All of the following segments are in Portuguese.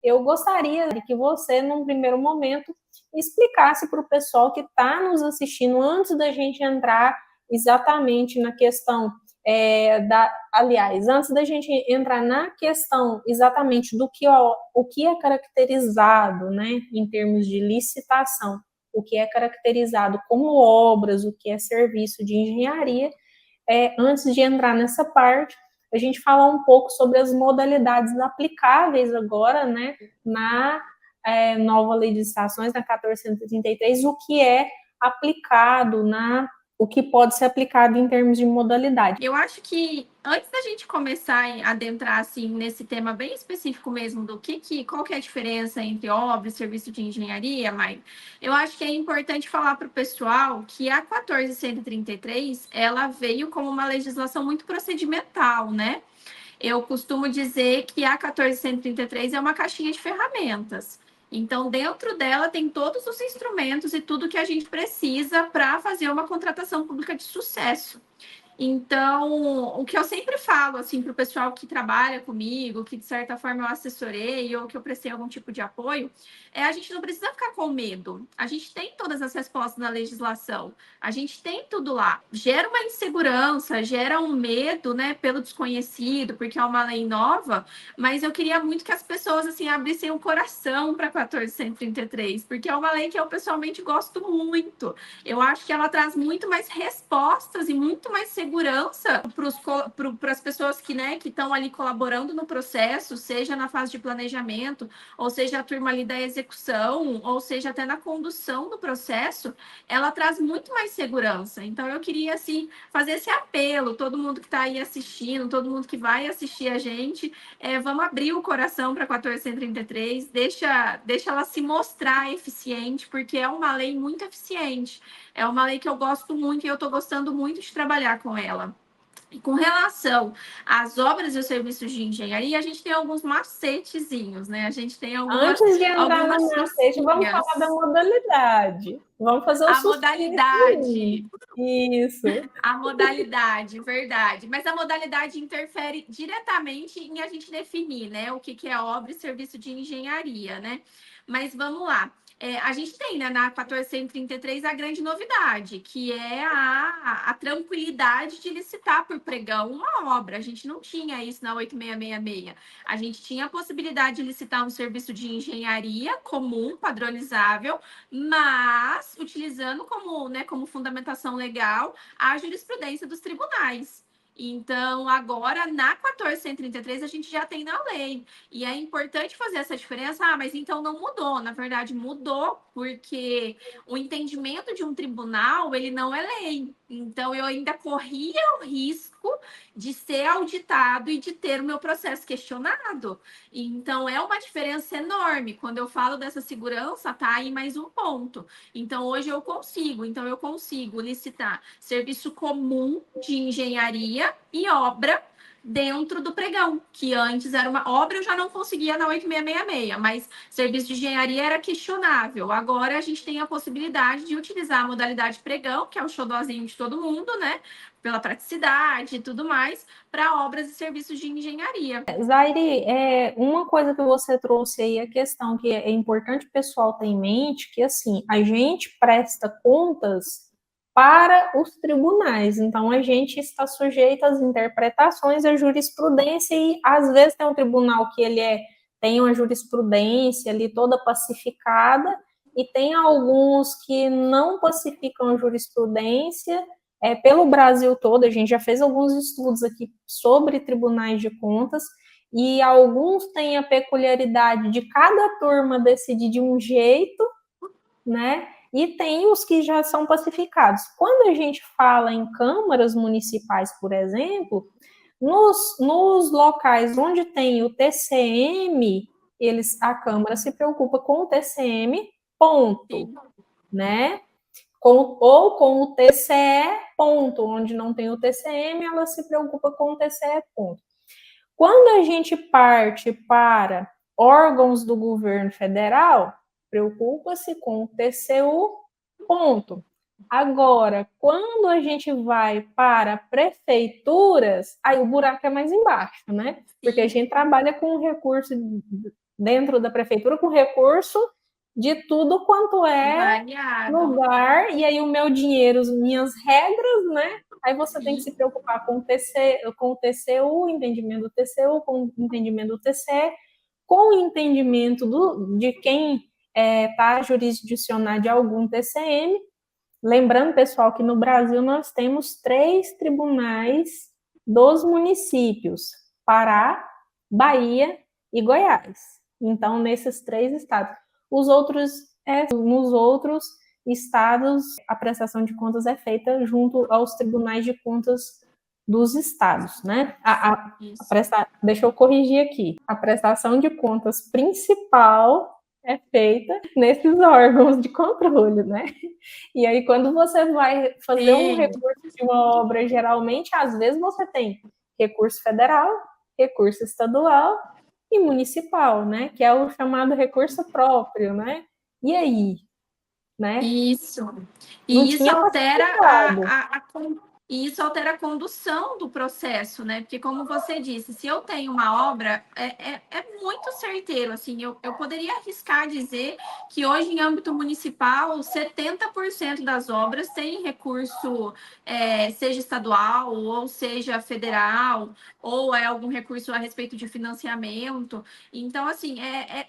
eu gostaria que você, num primeiro momento, explicasse para o pessoal que está nos assistindo, antes da gente entrar exatamente na questão aliás, antes da gente entrar na questão exatamente do que o que é caracterizado, né, em termos de licitação, o que é caracterizado como obras, o que é serviço de engenharia, antes de entrar nessa parte, a gente falar um pouco sobre as modalidades aplicáveis agora, né, na nova lei de licitações, na 1433, o que é aplicado o que pode ser aplicado em termos de modalidade. Eu acho que antes da gente começar a adentrar assim nesse tema bem específico mesmo do qual que é a diferença entre obra e serviço de engenharia, Mai, eu acho que é importante falar para o pessoal que a 1433 ela veio como uma legislação muito procedimental, né? Eu costumo dizer que a 1433 é uma caixinha de ferramentas. Então, dentro dela tem todos os instrumentos e tudo que a gente precisa para fazer uma contratação pública de sucesso. Então, o que eu sempre falo assim para o pessoal que trabalha comigo, que de certa forma eu assessorei ou que eu prestei algum tipo de apoio, a gente não precisa ficar com medo. A gente tem todas as respostas na legislação, a gente tem tudo lá. Gera uma insegurança, gera um medo, né, pelo desconhecido, porque é uma lei nova, mas eu queria muito que as pessoas assim abrissem o coração para 1433, porque é uma lei que eu pessoalmente gosto muito. Eu acho que ela traz muito mais respostas e muito mais segurança para as pessoas que, né, que estão ali colaborando no processo, seja na fase de planejamento, ou seja a turma ali da execução, ou seja até na condução do processo, ela traz muito mais segurança. Então eu queria assim fazer esse apelo, todo mundo que está aí assistindo, todo mundo que vai assistir a gente, vamos abrir o coração para a 1433, deixa ela se mostrar eficiente, porque é uma lei muito eficiente. É uma lei que eu gosto muito e eu estou gostando muito de trabalhar com ela. E com relação às obras e os serviços de engenharia, a gente tem alguns macetezinhos, né? A gente tem Antes de entrar algumas no macete, vamos falar da coisinhas. modalidade. Vamos fazer o A suspense. modalidade, Isso. a modalidade, verdade. Mas a modalidade interfere diretamente em a gente definir, né, o que é obra e serviço de engenharia, né? Mas vamos lá. A gente tem, né, na 1433 a grande novidade, que é a tranquilidade de licitar por pregão uma obra. A gente não tinha isso na 8666. A gente tinha a possibilidade de licitar um serviço de engenharia comum, padronizável, mas utilizando como, né, como fundamentação legal a jurisprudência dos tribunais. Então, agora, na 1433, a gente já tem na lei. E é importante fazer essa diferença. Ah, mas então não mudou. Na verdade, mudou porque o entendimento de um tribunal, ele não é lei. Então, eu ainda corria o risco de ser auditado e de ter o meu processo questionado. Então, é uma diferença enorme. Quando eu falo dessa segurança, tá aí mais um ponto. Então, hoje eu consigo licitar serviço comum de engenharia e obra dentro do pregão, que antes era uma obra, eu já não conseguia na 8666, mas serviço de engenharia era questionável. Agora a gente tem a possibilidade de utilizar a modalidade pregão, que é o xodózinho de todo mundo, né? Pela praticidade e tudo mais, para obras e serviços de engenharia. Zaire, uma coisa que você trouxe aí, a questão que é importante o pessoal ter em mente, que assim, a gente presta contas para os tribunais, então a gente está sujeito às interpretações da jurisprudência e às vezes tem um tribunal que tem uma jurisprudência ali toda pacificada e tem alguns que não pacificam a jurisprudência pelo Brasil todo. A gente já fez alguns estudos aqui sobre tribunais de contas e alguns têm a peculiaridade de cada turma decidir de um jeito, né? E tem os que já são pacificados. Quando a gente fala em câmaras municipais, por exemplo, nos locais onde tem o TCM, a Câmara se preocupa com o TCM, ponto, Sim. né? Ou com o TCE, ponto, onde não tem o TCM, ela se preocupa com o TCE, ponto. Quando a gente parte para órgãos do governo federal, preocupa-se com o TCU, ponto. Agora, quando a gente vai para prefeituras, aí o buraco é mais embaixo, né? Porque a Sim. gente trabalha com recurso dentro da prefeitura com recurso de tudo quanto é Variado. lugar, e aí o meu dinheiro, as minhas regras, né? Aí você tem que se preocupar com o TCU, entendimento do TCU, com o entendimento do TCE, com o entendimento de quem está jurisdicionado de algum TCM. Lembrando, pessoal, que no Brasil nós temos 3 tribunais dos municípios: Pará, Bahia e Goiás. Então, nesses 3 estados. Nos outros estados, a prestação de contas é feita junto aos tribunais de contas dos estados, né? Deixa eu corrigir aqui. A prestação de contas principal é feita nesses órgãos de controle, né? E aí, quando você vai fazer um recurso de uma obra, geralmente, às vezes você tem recurso federal, recurso estadual e municipal, né? Que é o chamado recurso próprio, né? E aí, né? Isso. E isso altera isso altera a condução do processo, né? Porque, como você disse, se eu tenho uma obra, é muito certeiro. Assim, eu poderia arriscar dizer que hoje, em âmbito municipal, 70% das obras têm recurso, seja estadual, ou seja federal, ou é algum recurso a respeito de financiamento. Então, assim,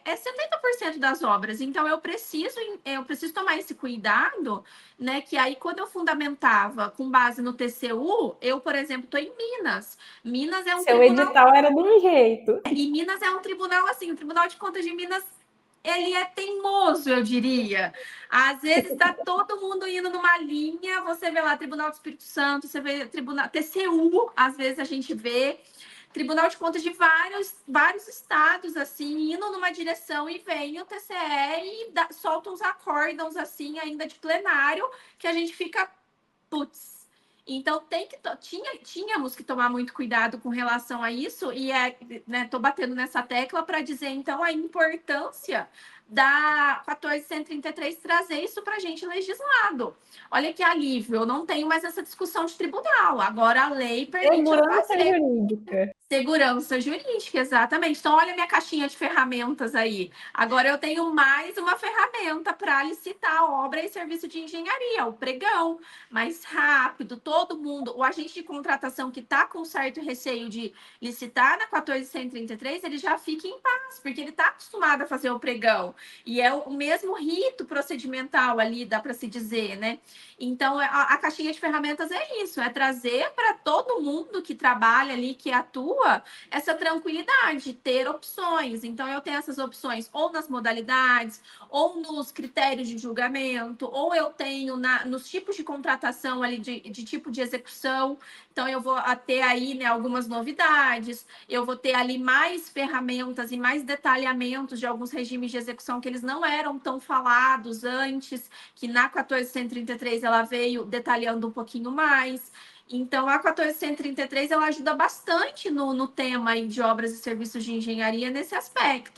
70% das obras. Então, eu preciso tomar esse cuidado, né? Que aí, quando eu fundamentava com base no TCU, eu, por exemplo, estou em Minas. Minas é um Seu tribunal... edital era de um jeito. E Minas é um tribunal, assim, o Tribunal de Contas de Minas, ele é teimoso, eu diria. Às vezes está todo mundo indo numa linha, você vê lá Tribunal do Espírito Santo, você vê Tribunal TCU, às vezes a gente vê Tribunal de Contas de vários estados, assim, indo numa direção, e vem o TCE e solta uns acórdãos, assim, ainda de plenário, que a gente fica, putz. Então, tínhamos que tomar muito cuidado com relação a isso, e tô batendo nessa tecla para dizer, então, a importância da 14.133 trazer isso para a gente legislado. Olha que alívio, eu não tenho mais essa discussão de tribunal, agora a lei permite eu fazer. Jurídica. Segurança jurídica, exatamente. Então, olha a minha caixinha de ferramentas aí. Agora eu tenho mais uma ferramenta para licitar obra e serviço de engenharia, o pregão. Mais rápido, todo mundo. O agente de contratação que está com certo receio de licitar na 14.133, ele já fica em paz, porque ele está acostumado a fazer o pregão. E é o mesmo rito procedimental ali, dá para se dizer, né? Então, a caixinha de ferramentas é isso, é trazer para todo mundo que trabalha ali, que atua, essa tranquilidade, ter opções. Então, eu tenho essas opções ou nas modalidades, ou nos critérios de julgamento, ou eu tenho nos tipos de contratação ali, de tipo de execução. Então, eu vou ter aí, né, algumas novidades, eu vou ter ali mais ferramentas e mais detalhamentos de alguns regimes de execução que eles não eram tão falados antes, que na 14.133 ela veio detalhando um pouquinho mais. Então, a 14.133 ela ajuda bastante no tema aí de obras e serviços de engenharia nesse aspecto.